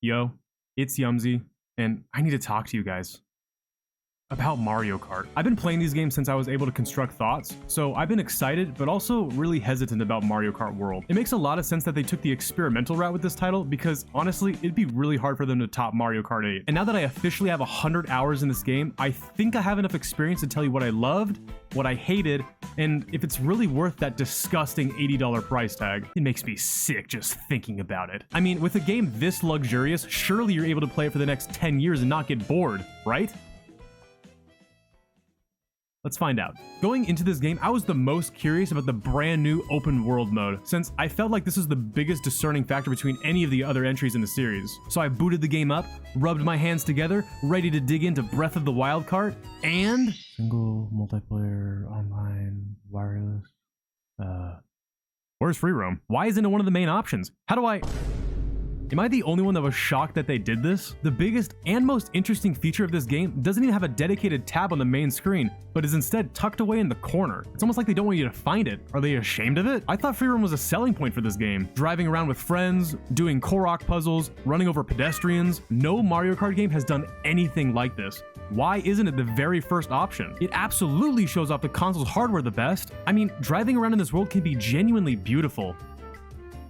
Yo, it's Yumzy, and I need to talk to you guys about Mario Kart. I've been playing these games since I was able to construct thoughts, so I've been excited, but also really hesitant about Mario Kart World. It makes a lot of sense that they took the experimental route with this title, because honestly, it'd be really hard for them to top Mario Kart 8. And now that I officially have 100 hours in this game, I think I have enough experience to tell you what I loved, what I hated, and if it's really worth that disgusting $80 price tag. It makes me sick just thinking about it. I mean, with a game this luxurious, surely you're able to play it for the next 10 years and not get bored, right? Let's find out. Going into this game, I was the most curious about the brand new open world mode, since I felt like this was the biggest discerning factor between any of the other entries in the series. So I booted the game up, rubbed my hands together, ready to dig into Breath of the Wild Kart, and... Single, multiplayer, online, wireless... Where's free roam? Why isn't it one of the main options? How do I... Am I the only one that was shocked that they did this? The biggest and most interesting feature of this game doesn't even have a dedicated tab on the main screen, but is instead tucked away in the corner. It's almost like they don't want you to find it. Are they ashamed of it? I thought free roam was a selling point for this game. Driving around with friends, doing Korok puzzles, running over pedestrians. No Mario Kart game has done anything like this. Why isn't it the very first option? It absolutely shows off the console's hardware the best. I mean, driving around in this world can be genuinely beautiful.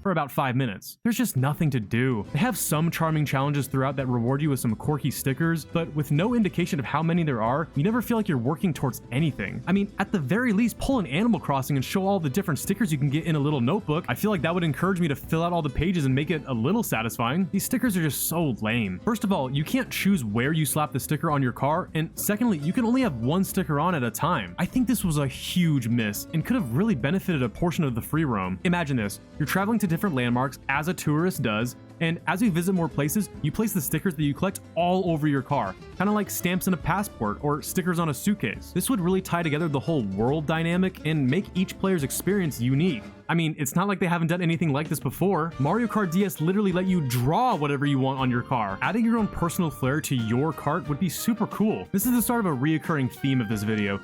For about 5 minutes. There's just nothing to do. They have some charming challenges throughout that reward you with some quirky stickers, but with no indication of how many there are, you never feel like you're working towards anything. I mean, at the very least, pull an Animal Crossing and show all the different stickers you can get in a little notebook. I feel like that would encourage me to fill out all the pages and make it a little satisfying. These stickers are just so lame. First of all, you can't choose where you slap the sticker on your car, and secondly, you can only have one sticker on at a time. I think this was a huge miss, and could have really benefited a portion of the free roam. Imagine this, you're traveling to different landmarks as a tourist does, and as you visit more places, you place the stickers that you collect all over your car, kind of like stamps in a passport or stickers on a suitcase. This would really tie together the whole world dynamic and make each player's experience unique. I mean, it's not like they haven't done anything like this before. Mario Kart DS literally let you draw whatever you want on your car. Adding your own personal flair to your kart would be super cool. This is the start of a reoccurring theme of this video.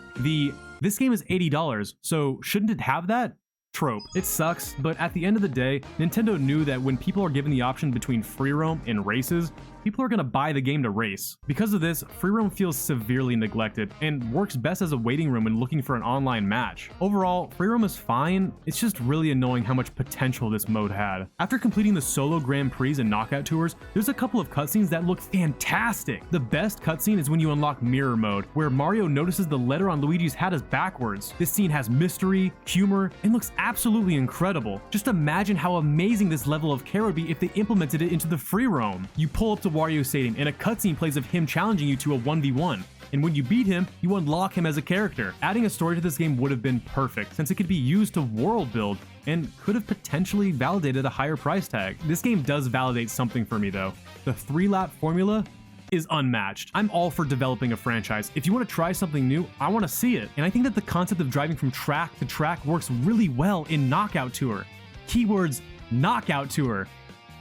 This game is $80, so shouldn't it have that? Trope. It sucks, but at the end of the day, Nintendo knew that when people are given the option between free roam and races, people are going to buy the game to race. Because of this, free roam feels severely neglected and works best as a waiting room when looking for an online match. Overall, free roam is fine, it's just really annoying how much potential this mode had. After completing the solo Grand Prix and knockout tours, there's a couple of cutscenes that look fantastic. The best cutscene is when you unlock mirror mode, where Mario notices the letter on Luigi's hat is backwards. This scene has mystery, humor, and looks absolutely incredible. Just imagine how amazing this level of care would be if they implemented it into the free roam. You pull up to Wario Stadium and a cutscene plays of him challenging you to a 1v1. And when you beat him, you unlock him as a character. Adding a story to this game would have been perfect, since it could be used to world build and could have potentially validated a higher price tag. This game does validate something for me though. The 3-lap formula is unmatched. I'm all for developing a franchise. If you want to try something new, I want to see it. And I think that the concept of driving from track to track works really well in Knockout Tour. Keywords, Knockout Tour.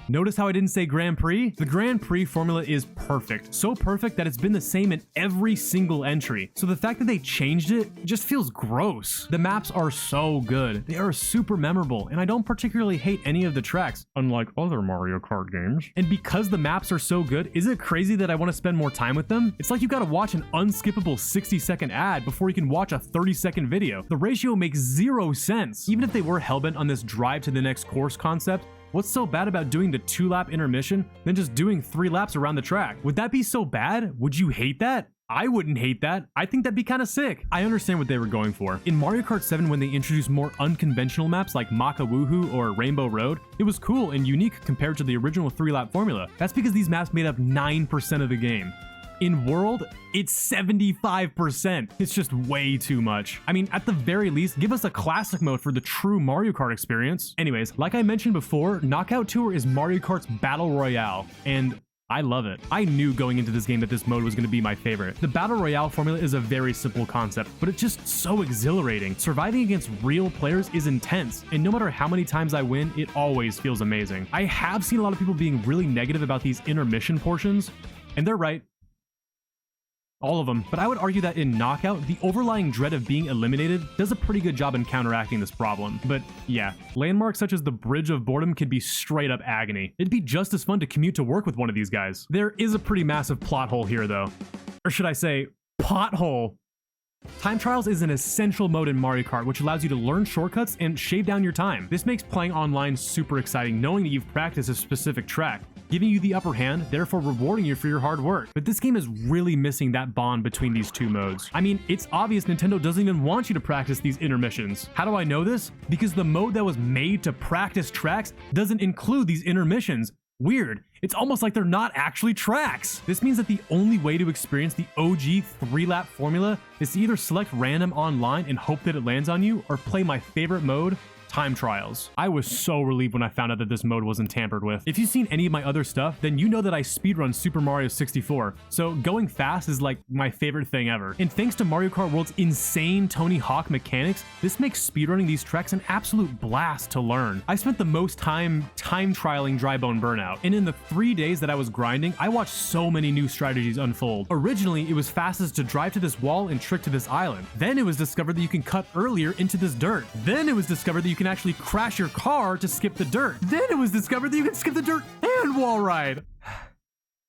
Notice how I didn't say Grand Prix? The Grand Prix formula is perfect. So perfect that it's been the same in every single entry. So the fact that they changed it just feels gross. The maps are so good. They are super memorable, and I don't particularly hate any of the tracks, unlike other Mario Kart games. And because the maps are so good, is it crazy that I want to spend more time with them? It's like you gotta watch an unskippable 60-second ad before you can watch a 30-second video. The ratio makes zero sense. Even if they were hellbent on this drive to the next course concept, what's so bad about doing the 2-lap intermission than just doing 3 laps around the track? Would that be so bad? Would you hate that? I wouldn't hate that. I think that'd be kind of sick. I understand what they were going for. In Mario Kart 7, when they introduced more unconventional maps like Maka Woohoo or Rainbow Road, it was cool and unique compared to the original 3-lap formula. That's because these maps made up 9% of the game. In World, it's 75%. It's just way too much. I mean, at the very least, give us a classic mode for the true Mario Kart experience. Anyways, like I mentioned before, Knockout Tour is Mario Kart's Battle Royale, and I love it. I knew going into this game that this mode was going to be my favorite. The Battle Royale formula is a very simple concept, but it's just so exhilarating. Surviving against real players is intense, and no matter how many times I win, it always feels amazing. I have seen a lot of people being really negative about these intermission portions, and they're right. all of them, but I would argue that in Knockout, the overlying dread of being eliminated does a pretty good job in counteracting this problem. But yeah, landmarks such as the Bridge of Boredom could be straight up agony. It'd be just as fun to commute to work with one of these guys. There is a pretty massive plot hole here though. Or should I say, pothole. Time Trials is an essential mode in Mario Kart which allows you to learn shortcuts and shave down your time. This makes playing online super exciting knowing that you've practiced a specific track, giving you the upper hand, therefore rewarding you for your hard work. But this game is really missing that bond between these two modes. I mean, it's obvious Nintendo doesn't even want you to practice these intermissions. How do I know this? Because the mode that was made to practice tracks doesn't include these intermissions. Weird. It's almost like they're not actually tracks. This means that the only way to experience the OG 3-lap formula is to either select random online and hope that it lands on you, or play my favorite mode, Time Trials. I was so relieved when I found out that this mode wasn't tampered with. If you've seen any of my other stuff, then you know that I speedrun Super Mario 64, so going fast is like my favorite thing ever. And thanks to Mario Kart World's insane Tony Hawk mechanics, this makes speedrunning these tracks an absolute blast to learn. I spent the most time trialing Dry Bone Burnout, and in the 3 days that I was grinding, I watched so many new strategies unfold. Originally, it was fastest to drive to this wall and trick to this island. Then it was discovered that you can cut earlier into this dirt. Then it was discovered that you can actually crash your car to skip the dirt. Then it was discovered that you can skip the dirt and wall ride.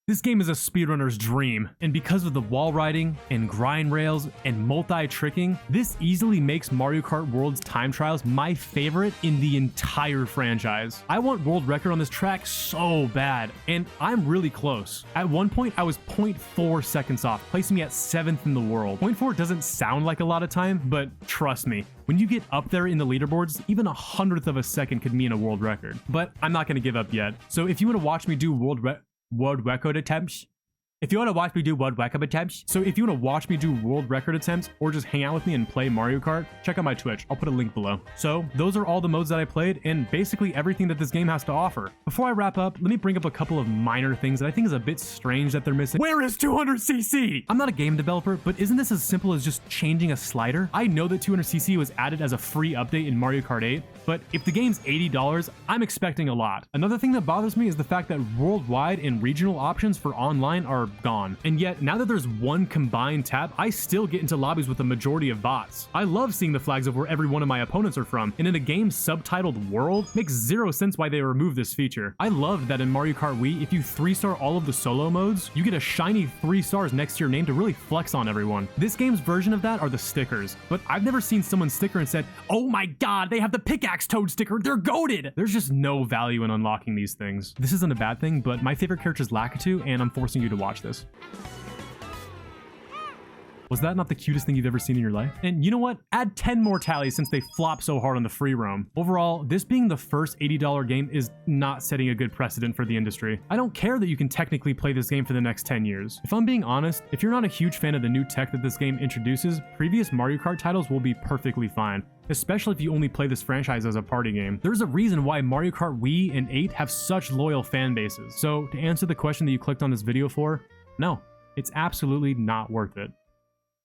This game is a speedrunner's dream, and because of the wall riding and grind rails and multi-tricking, this easily makes Mario Kart World's Time Trials my favorite in the entire franchise. I want world record on this track so bad, and I'm really close. At one point, I was 0.4 seconds off, placing me at 7th in the world. 0.4 doesn't sound like a lot of time, but trust me, when you get up there in the leaderboards, even 1/100th of a second could mean a world record. But I'm not going to give up yet. So if you want to watch me do world record attempts. If you want to watch me do world record attempts or just hang out with me and play Mario Kart, check out my Twitch. I'll put a link below. So those are all the modes that I played and basically everything that this game has to offer. Before I wrap up, let me bring up a couple of minor things that I think is a bit strange that they're missing. Where is 200cc? I'm not a game developer, but isn't this as simple as just changing a slider? I know that 200cc was added as a free update in Mario Kart 8, but if the game's $80, I'm expecting a lot. Another thing that bothers me is the fact that worldwide and regional options for online are gone. And yet, now that there's one combined tab, I still get into lobbies with a majority of bots. I love seeing the flags of where every one of my opponents are from, and in a game subtitled World, makes zero sense why they removed this feature. I loved that in Mario Kart Wii, if you 3-star all of the solo modes, you get a shiny 3 stars next to your name to really flex on everyone. This game's version of that are the stickers, but I've never seen someone sticker and said, "Oh my god, they have the pickaxe toad sticker, they're goated!" There's just no value in unlocking these things. This isn't a bad thing, but my favorite character is Lakitu, and I'm forcing you to watch this. Was that not the cutest thing you've ever seen in your life? And you know what? Add 10 more tallies since they flop so hard on the free roam. Overall, this being the first $80 game is not setting a good precedent for the industry. I don't care that you can technically play this game for the next 10 years. If I'm being honest, if you're not a huge fan of the new tech that this game introduces, previous Mario Kart titles will be perfectly fine, especially if you only play this franchise as a party game. There's a reason why Mario Kart Wii and 8 have such loyal fan bases. So to answer the question that you clicked on this video for, no, it's absolutely not worth it.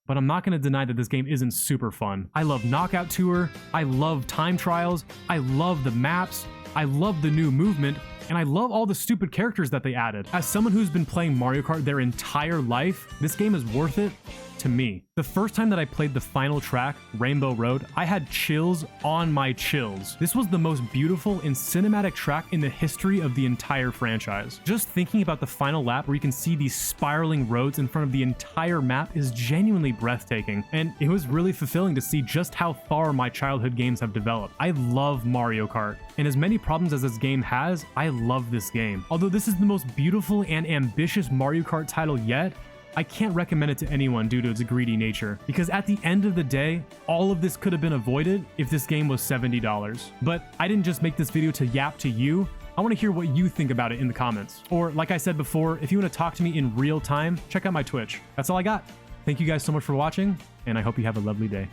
But I'm not going to deny that this game isn't super fun. I love Knockout Tour, I love Time Trials, I love the maps, I love the new movement, and I love all the stupid characters that they added. As someone who's been playing Mario Kart their entire life, this game is worth it to me. The first time that I played the final track, Rainbow Road, I had chills on my chills. This was the most beautiful and cinematic track in the history of the entire franchise. Just thinking about the final lap where you can see these spiraling roads in front of the entire map is genuinely breathtaking, and it was really fulfilling to see just how far my childhood games have developed. I love Mario Kart, and as many problems as this game has, I love this game. Although this is the most beautiful and ambitious Mario Kart title yet, I can't recommend it to anyone due to its greedy nature, because at the end of the day, all of this could have been avoided if this game was $70. But I didn't just make this video to yap to you. I want to hear what you think about it in the comments. Or like I said before, if you want to talk to me in real time, check out my Twitch. That's all I got. Thank you guys so much for watching, and I hope you have a lovely day.